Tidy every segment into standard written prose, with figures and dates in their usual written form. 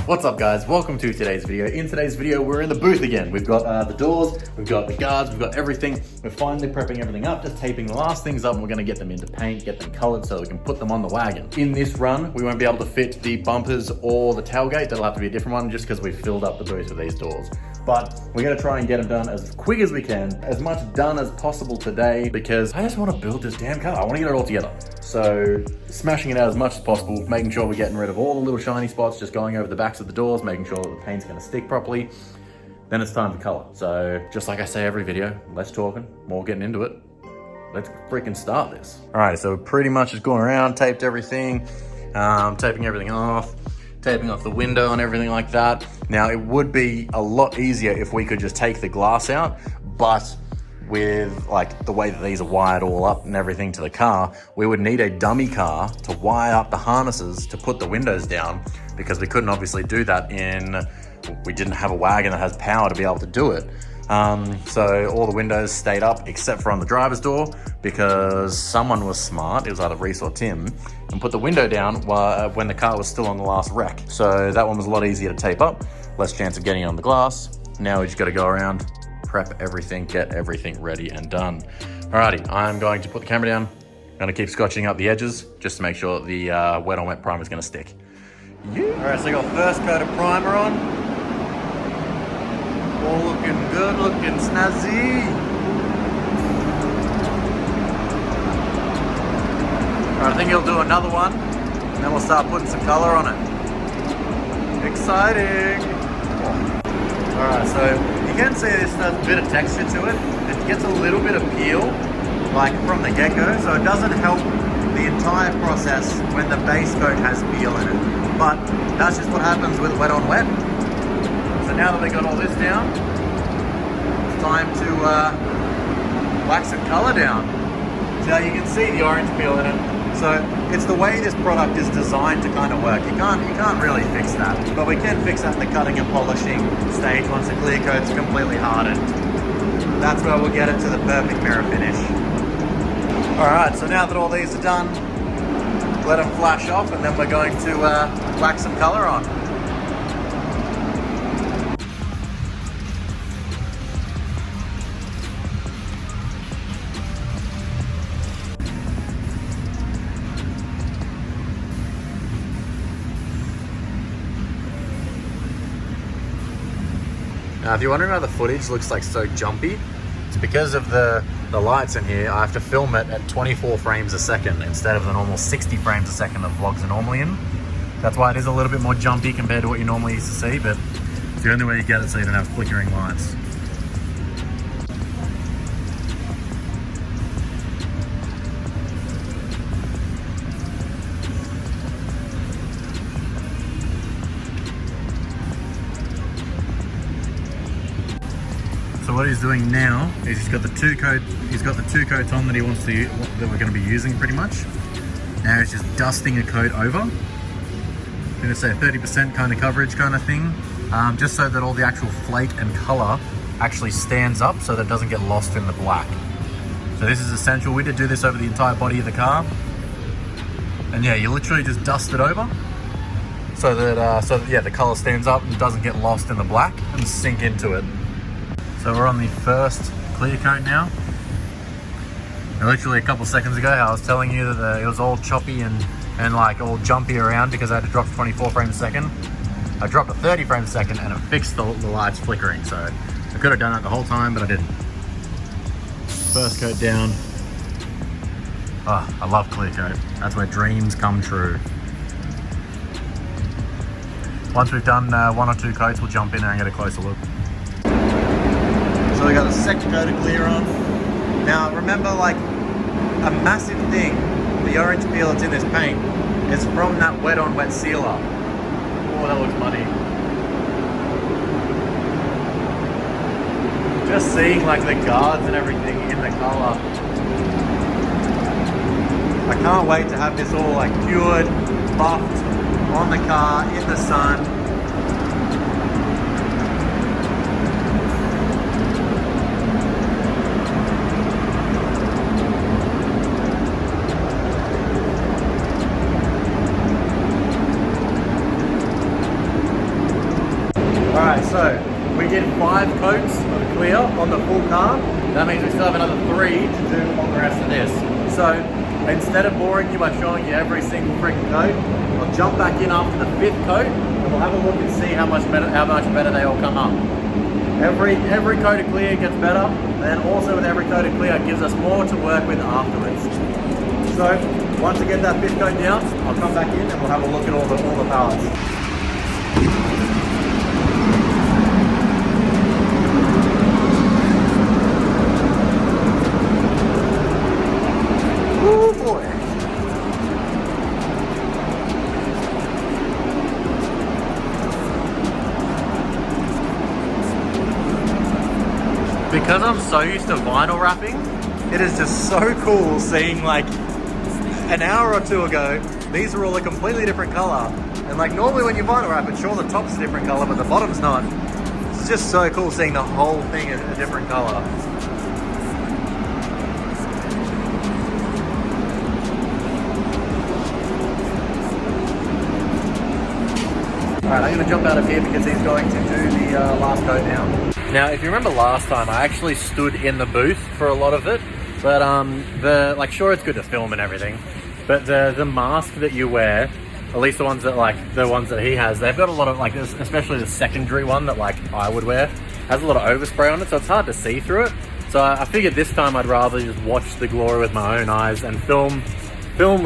What's up guys, welcome to today's video. In today's video, we're in the booth again. We've got the doors, we've got the guards, we've got everything. We're finally prepping everything up, just taping the last things up, and we're gonna get them into paint, get them colored so we can put them on the wagon. In this run, we won't be able to fit the bumpers or the tailgate. That'll have to be a different one just because we filled up the booth with these doors. But we're gonna try and get them done as quick as we can, as much done as possible today, because I just wanna build this damn car. I wanna get it all together. So smashing it out as much as possible, making sure we're getting rid of all the little shiny spots, just going over the backs of the doors, making sure that the paint's gonna stick properly. Then it's time to color. So just like I say every video, less talking, more getting into it. Let's freaking start this. All right, so pretty much just going around, taped everything, taping everything off, taping off the window and everything like that. Now it would be a lot easier if we could just take the glass out, but with like the way that these are wired all up and everything to the car, we would need a dummy car to wire up the harnesses to put the windows down, because we couldn't obviously do that we didn't have a wagon that has power to be able to do it. So all the windows stayed up except for on the driver's door, because someone was smart, it was either Reese or Tim, and put the window down when the car was still on the last wreck. So that one was a lot easier to tape up, less chance of getting it on the glass. Now we just gotta go around, prep everything, get everything ready and done. Alrighty, I'm going to put the camera down. I'm gonna keep scotching up the edges just to make sure the wet on wet primer is gonna stick. Yeah. Alright, so I got first coat of primer on. All looking good, looking snazzy. Alright, I think he'll do another one, and then we'll start putting some color on it. Exciting. Alright, so you can see this has a bit of texture to it. It gets a little bit of peel, like from the get-go, so it doesn't help the entire process when the base coat has peel in it. But that's just what happens with wet on wet. So now that we got all this down, it's time to whack some color down. So you can see the orange peel in it. So it's the way this product is designed to kind of work. You can't really fix that, but we can fix that in the cutting and polishing stage once the clear coat's completely hardened. That's where we'll get it to the perfect mirror finish. All right, so now that all these are done, let them flash off, and then we're going to whack some color on. Now, if you're wondering why the footage looks like so jumpy, it's because of the lights in here. I have to film it at 24 frames a second instead of the normal 60 frames a second that vlogs are normally in. That's why it is a little bit more jumpy compared to what you normally used to see, but it's the only way you get it so you don't have flickering lights. So what he's doing now is he's got the two coats on that he wants to that we're going to be using pretty much. Now he's just dusting a coat over. I'm going to say 30% kind of coverage kind of thing, just so that all the actual flake and color actually stands up so that it doesn't get lost in the black. So this is essential. We did do this over the entire body of the car, and yeah, you literally just dust it over so that yeah, the color stands up and doesn't get lost in the black and sink into it. So we're on the first clear coat now. And literally a couple seconds ago, I was telling you that it was all choppy and like all jumpy around because I had to drop to 24 frames a second. I dropped to 30 frames a second and it fixed the lights flickering. So I could have done that the whole time, but I didn't. First coat down. Oh, I love clear coat. That's where dreams come true. Once we've done one or two coats, we'll jump in there and get a closer look. So we got a second coat of clear on. Now remember, like a massive thing, the orange peel that's in this paint is from that wet on wet sealer. Oh, that looks muddy. Just seeing like the guards and everything in the color. I can't wait to have this all like cured, buffed on the car in the sun. Alright, so we did 5 coats of clear on the full car. That means we still have another 3 to do on the rest of this. So instead of boring you by showing you every single freaking coat, I'll jump back in after the 5th coat and we'll have a look and see how much better they all come up. Every coat of clear gets better, and then also with every coat of clear it gives us more to work with afterwards. So once I get that 5th coat down, I'll come back in and we'll have a look at all the pallets. Because I'm so used to vinyl wrapping, it is just so cool seeing like an hour or 2 ago, these are all a completely different color. And like normally when you vinyl wrap it, sure the top's a different color, but the bottom's not. It's just so cool seeing the whole thing in a different color. Alright, I'm going to jump out of here because he's going to do the last coat now. Now, if you remember last time, I actually stood in the booth for a lot of it, but sure, it's good to film and everything, but the mask that you wear, at least the ones that he has, they've got a lot of like this, especially the secondary one that like I would wear, has a lot of overspray on it, so it's hard to see through it. So I figured this time I'd rather just watch the glory with my own eyes and film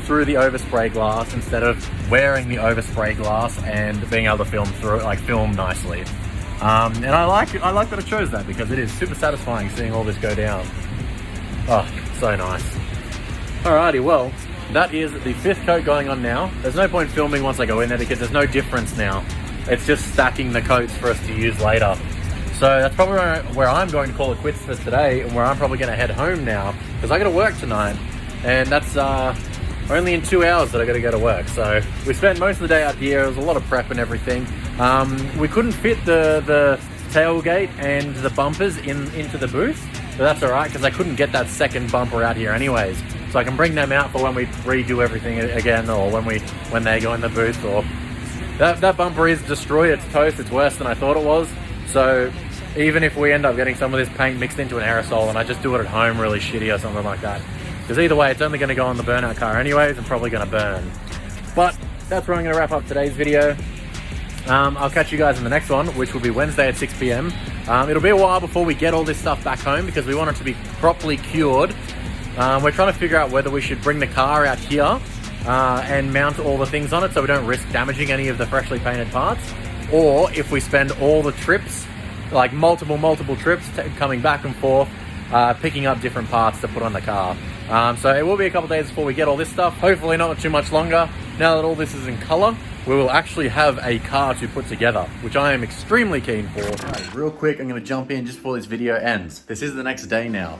through the overspray glass instead of wearing the overspray glass and being able to film through it, like film nicely. And I like that I chose that because it is super satisfying seeing all this go down. Oh, so nice. Alrighty, well, that is the 5th coat going on now. There's no point filming once I go in there because there's no difference now. It's just stacking the coats for us to use later. So that's probably where I'm going to call it quits for today, and where I'm probably going to head home now because I got to work tonight, and that's only in 2 hours that I got to go to work. So we spent most of the day out here. There was a lot of prep and everything. We couldn't fit the tailgate and the bumpers into the booth, but that's all right because I couldn't get that second bumper out here anyways. So I can bring them out for when we redo everything again, or when they go in the booth. Or that bumper is destroyed. It's toast. It's worse than I thought it was. So even if we end up getting some of this paint mixed into an aerosol and I just do it at home really shitty or something like that, because either way it's only going to go on the burnout car anyways and probably going to burn. But that's where I'm going to wrap up today's video. I'll catch you guys in the next one, which will be Wednesday at 6 p.m. It'll be a while before we get all this stuff back home because we want it to be properly cured. We're trying to figure out whether we should bring the car out here and mount all the things on it so we don't risk damaging any of the freshly painted parts, or if we spend all the trips, like multiple trips coming back and forth, picking up different parts to put on the car. So it will be a couple days before we get all this stuff. Hopefully not too much longer. Now that all this is in color, we will actually have a car to put together, which I am extremely keen for. Right, real quick, I'm going to jump in just before this video ends. This is the next day now.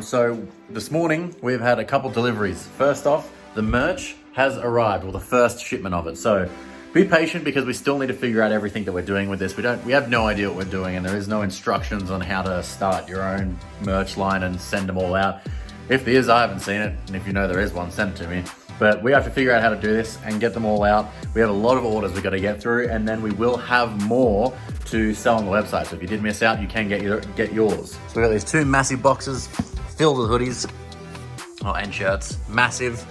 So this morning we've had a couple deliveries. First off, the merch has arrived, well, the first shipment of it. So be patient because we still need to figure out everything that we're doing with this. We have no idea what we're doing, and there is no instructions on how to start your own merch line and send them all out. If there is, I haven't seen it, and if you know there is one, send it to me. But we have to figure out how to do this and get them all out. We have a lot of orders we got to get through, and then we will have more to sell on the website. So if you did miss out, you can get yours. So we got these 2 massive boxes filled with hoodies and shirts, massive.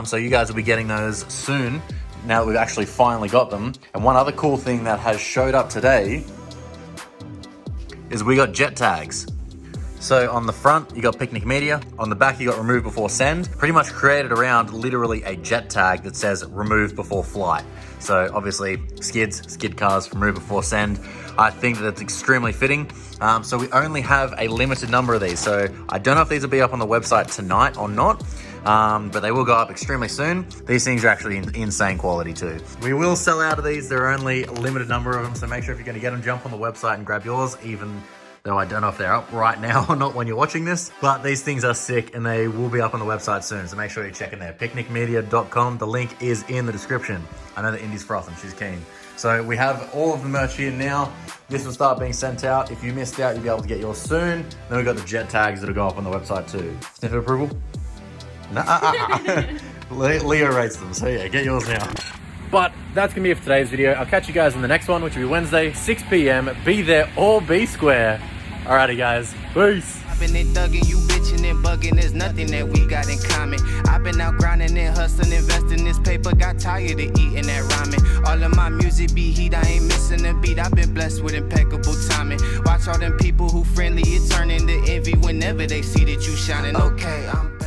So you guys will be getting those soon, now that we've actually finally got them. And one other cool thing that has showed up today is we got jet tags. So on the front, you got Picnic Media. On the back, you got Remove Before Send. Pretty much created around literally a jet tag that says Remove Before Flight. So obviously, skid cars, Remove Before Send. I think that's extremely fitting. So we only have a limited number of these. So I don't know if these will be up on the website tonight or not, but they will go up extremely soon. These things are actually insane quality too. We will sell out of these. There are only a limited number of them. So make sure if you're gonna get them, jump on the website and grab yours, even though I don't know if they're up right now or not when you're watching this, but these things are sick and they will be up on the website soon. So make sure you check in there, picnicmedia.com. The link is in the description. I know that Indy's frothing, she's keen. So we have all of the merch here now. This will start being sent out. If you missed out, you'll be able to get yours soon. Then we've got the jet tags that'll go up on the website too. Sniff of approval? Nah. Leo rates them, so yeah, get yours now. But that's gonna be it for today's video. I'll catch you guys in the next one, which will be Wednesday, 6 p.m. Be there or be square. Alrighty guys, peace. I've been thugging, you bitching and bugging, there's nothing that we got in common. I've been out grinding and hustling, investing this paper, got tired of eating that ramen. All of my music be heat, I ain't missing a beat, I've been blessed with impeccable timing. Watch all them people who friendly, it turn into envy whenever they see that you shining. Okay, I'm